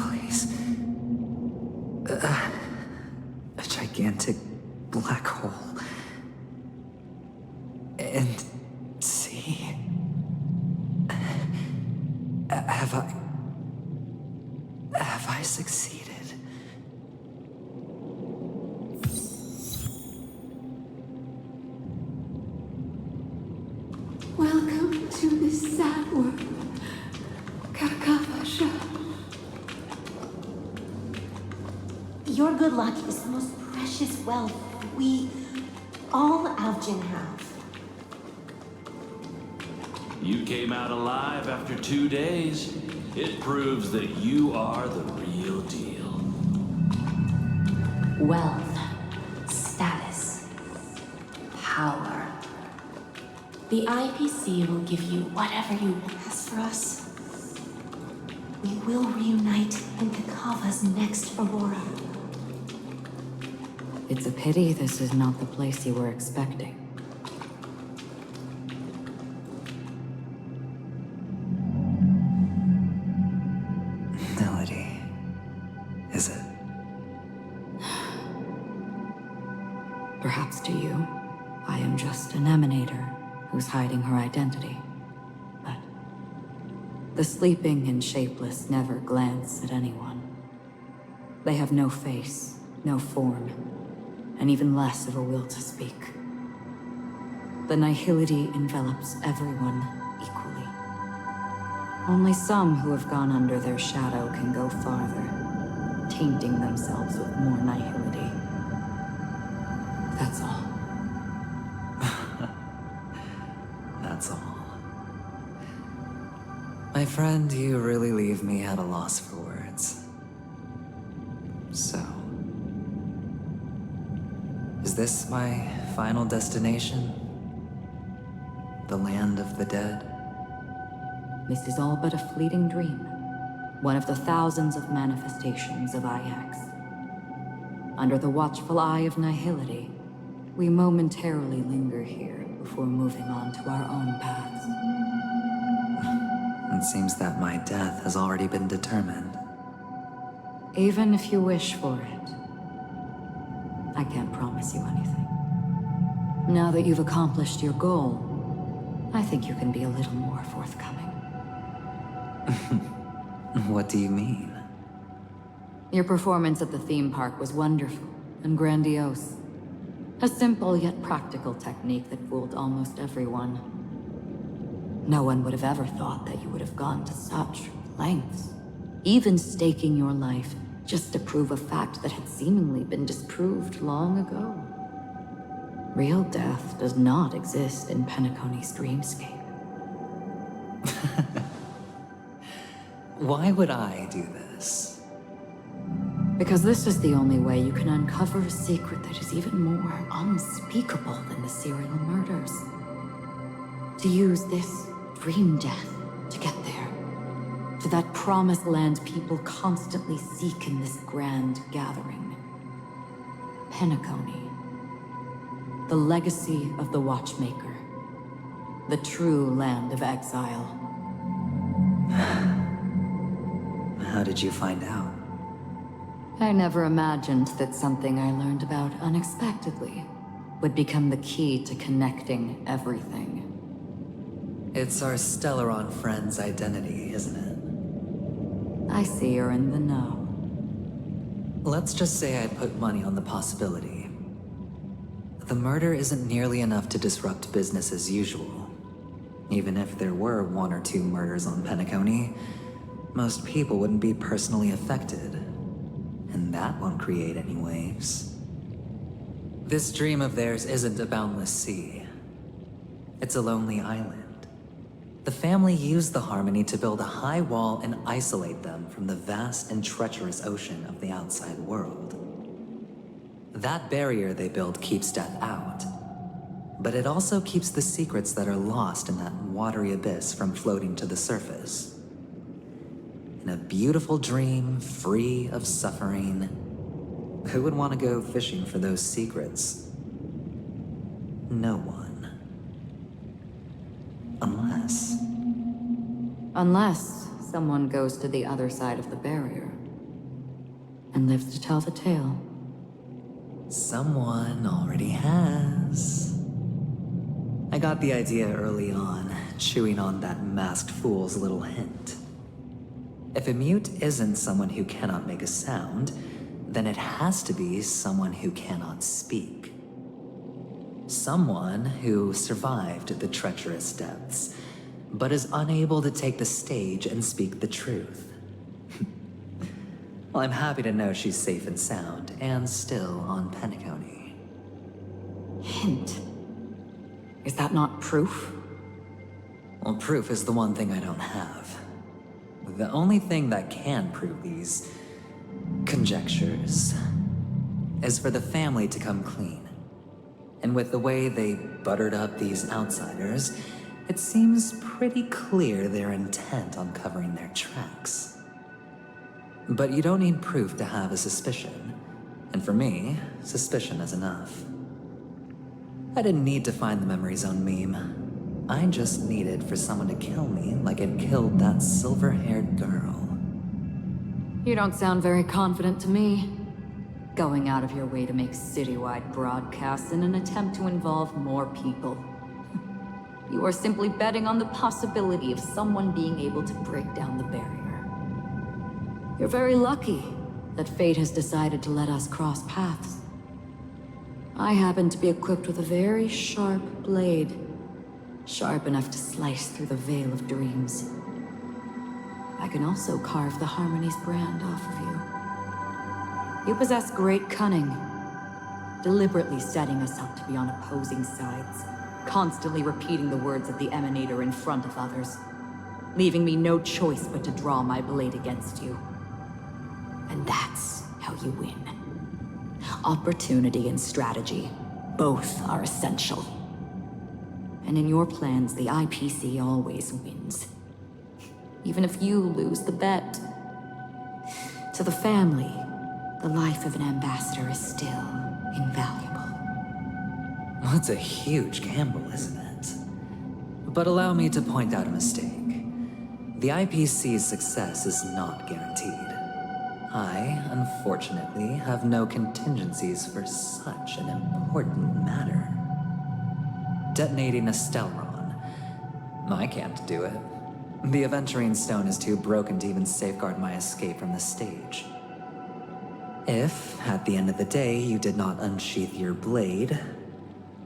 place? A gigantic black hole. And see? Have I succeeded? Welcome to this sad world, Kakavasha. Your good luck is the most precious wealth we, all Algin, have. You came out alive after 2 days. It proves that you are the real deal. Wealth, status, power. The IPC will give you whatever you ask for us. We will reunite in Kakava's next aurora. It's a pity this is not the place you were expecting. Melody, is it? Perhaps to you, I am just an emanator who's hiding her identity. But the sleeping and shapeless never glance at anyone. They have no face, no form, and even less of a will to speak. The nihility envelops everyone equally. Only some who have gone under their shadow can go farther, tainting themselves with more nihility. That's all. That's all. My friend, you really leave me at a loss for words. So, is this my final destination? The land of the dead? This is all but a fleeting dream. One of the thousands of manifestations of IX. Under the watchful eye of nihility, we momentarily linger here before moving on to our own paths. It seems that my death has already been determined. Even if you wish for it, I can't promise you anything. Now that you've accomplished your goal, I think you can be a little more forthcoming. What do you mean? Your performance at the theme park was wonderful and grandiose. A simple yet practical technique that fooled almost everyone. No one would have ever thought that you would have gone to such lengths, even staking your life just to prove a fact that had seemingly been disproved long ago. Real death does not exist in Penacony's dreamscape. Why would I do this? Because this is the only way you can uncover a secret that is even more unspeakable than the serial murders. To use this dream death to get there. To that promised land people constantly seek in this grand gathering. Penacony. The legacy of the Watchmaker. The true land of exile. How did you find out? I never imagined that something I learned about unexpectedly would become the key to connecting everything. It's our Stellaron friend's identity, isn't it? I see you're in the know. Let's just say I put money on the possibility. The murder isn't nearly enough to disrupt business as usual. Even if there were 1 or 2 murders on Penacony, most people wouldn't be personally affected. And that won't create any waves. This dream of theirs isn't a boundless sea. It's a lonely island. The family used the Harmony to build a high wall and isolate them from the vast and treacherous ocean of the outside world. That barrier they built keeps death out, but it also keeps the secrets that are lost in that watery abyss from floating to the surface. In a beautiful dream, free of suffering, who would want to go fishing for those secrets? No one. Unless someone goes to the other side of the barrier and lives to tell the tale. Someone already has. I got the idea early on, chewing on that masked fool's little hint. If a mute isn't someone who cannot make a sound, then it has to be someone who cannot speak. Someone who survived the treacherous depths, but is unable to take the stage and speak the truth. Well, I'm happy to know she's safe and sound, and still on Penacony. Hint. Is that not proof? Well, proof is the one thing I don't have. The only thing that can prove these conjectures is for the family to come clean. And with the way they buttered up these outsiders, it seems pretty clear they're intent on covering their tracks. But you don't need proof to have a suspicion. And for me, suspicion is enough. I didn't need to find the memory zone meme. I just needed for someone to kill me like it killed that silver-haired girl. You don't sound very confident to me. Going out of your way to make citywide broadcasts in an attempt to involve more people. You are simply betting on the possibility of someone being able to break down the barrier. You're very lucky that fate has decided to let us cross paths. I happen to be equipped with a very sharp blade, sharp enough to slice through the veil of dreams. I can also carve the Harmony's brand off of you. You possess great cunning, deliberately setting us up to be on opposing sides, constantly repeating the words of the Emanator in front of others, leaving me no choice but to draw my blade against you. And that's how you win. Opportunity and strategy, both are essential. And in your plans, the IPC always wins. Even if you lose the bet. To the family, the life of an ambassador is still invaluable. Well, it's a huge gamble, isn't it? But allow me to point out a mistake. The IPC's success is not guaranteed. I, unfortunately, have no contingencies for such an important matter. Detonating a Stellron. I can't do it. The Aventurine stone is too broken to even safeguard my escape from the stage. If, at the end of the day, you did not unsheath your blade,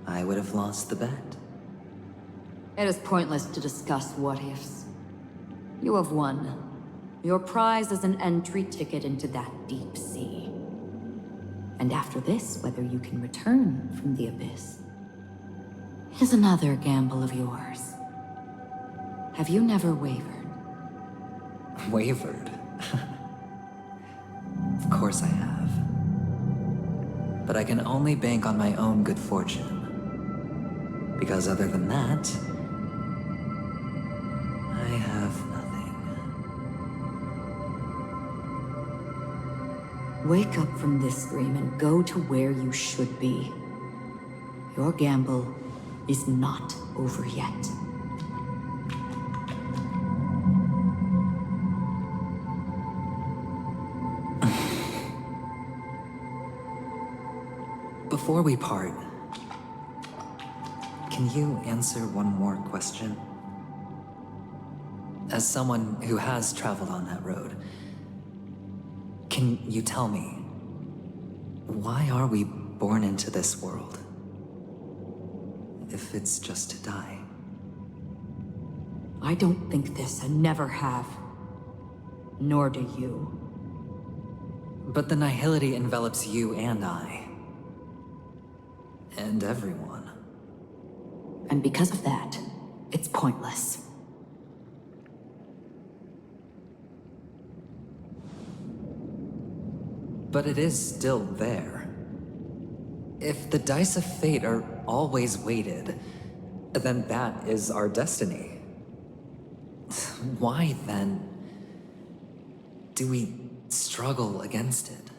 I would have lost the bet. It is pointless to discuss what-ifs. You have won. Your prize is an entry ticket into that deep sea. And after this, whether you can return from the abyss is another gamble of yours. Have you never wavered? Wavered? Of course I have. But I can only bank on my own good fortune. Because other than that, I have nothing. Wake up from this dream and go to where you should be. Your gamble is not over yet. Before we part, can you answer one more question? As someone who has traveled on that road, can you tell me, why are we born into this world? If it's just to die. I don't think this and never have. Nor do you. But the nihility envelops you and I. And everyone. And because of that, it's pointless. But it is still there. If the dice of fate are always weighted, then that is our destiny. Why, then, do we struggle against it?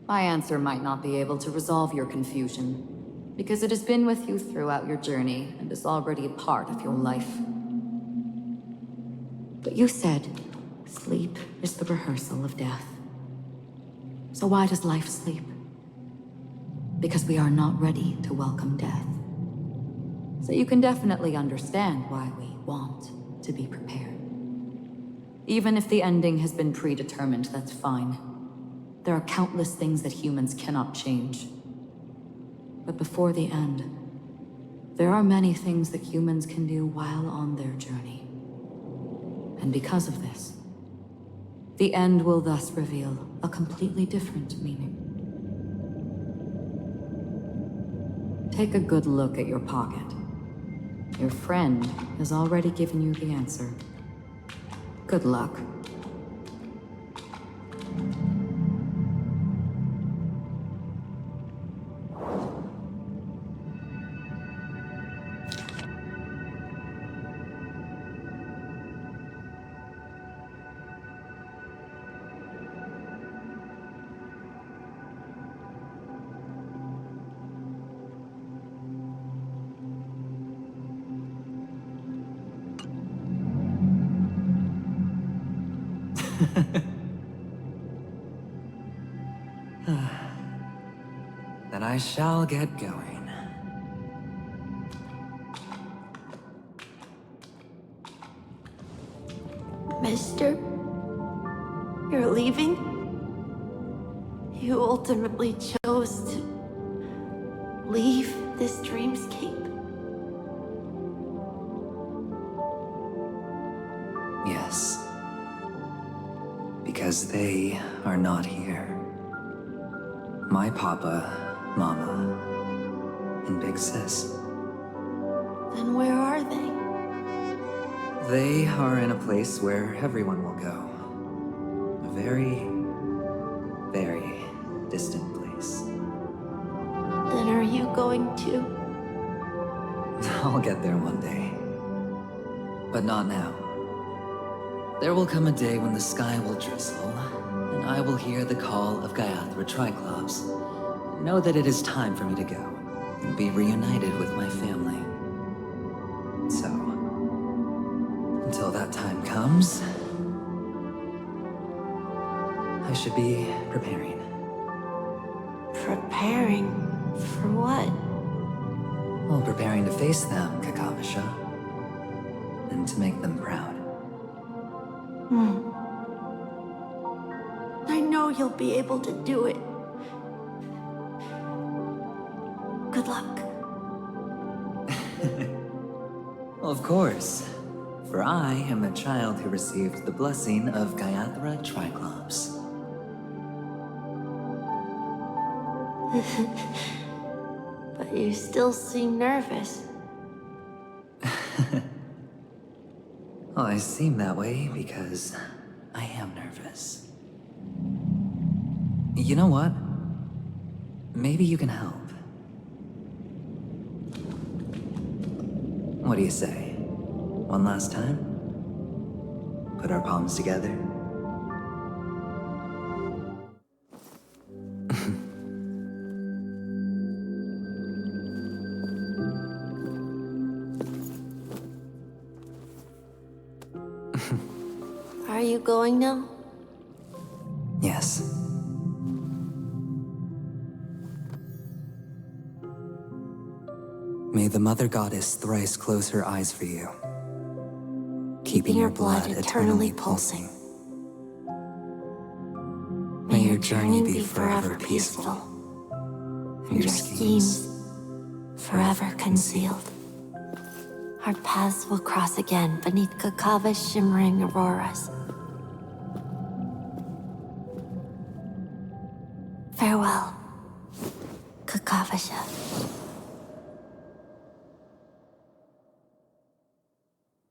My answer might not be able to resolve your confusion, because it has been with you throughout your journey and is already a part of your life. But you said, sleep is the rehearsal of death. So why does life sleep? Because we are not ready to welcome death. So you can definitely understand why we want to be prepared. Even if the ending has been predetermined, that's fine. There are countless things that humans cannot change. But before the end, there are many things that humans can do while on their journey. And because of this, the end will thus reveal a completely different meaning. Take a good look at your pocket. Your friend has already given you the answer. Good luck. Then I shall get going. Mister, you're leaving? You ultimately chose to leave this dreamscape? Yes. Because they are not here. My papa, mama, and big sis. Then where are they? They are in a place where everyone will go. A very, very distant place. Then are you going to? I'll get there one day. But not now. There will come a day when the sky will drizzle, and I will hear the call of Gaiathra Triclops. Know that it is time for me to go, and be reunited with my family. So, until that time comes, I should be preparing. Preparing for what? Well, preparing to face them, Kakavasha. And to make them proud. I know you'll be able to do it. Good luck. Well, of course. For I am the child who received the blessing of Gaiathra Triclops. But you still seem nervous. Well, I seem that way because I am nervous. You know what? Maybe you can help. What do you say? One last time? Put our palms together? Are you going now? Yes. May the Mother Goddess thrice close her eyes for you, keeping your blood eternally pulsing. May your journey be forever peaceful, and your schemes forever concealed. Our paths will cross again beneath Kakava's shimmering auroras. Farewell, Kakavasha.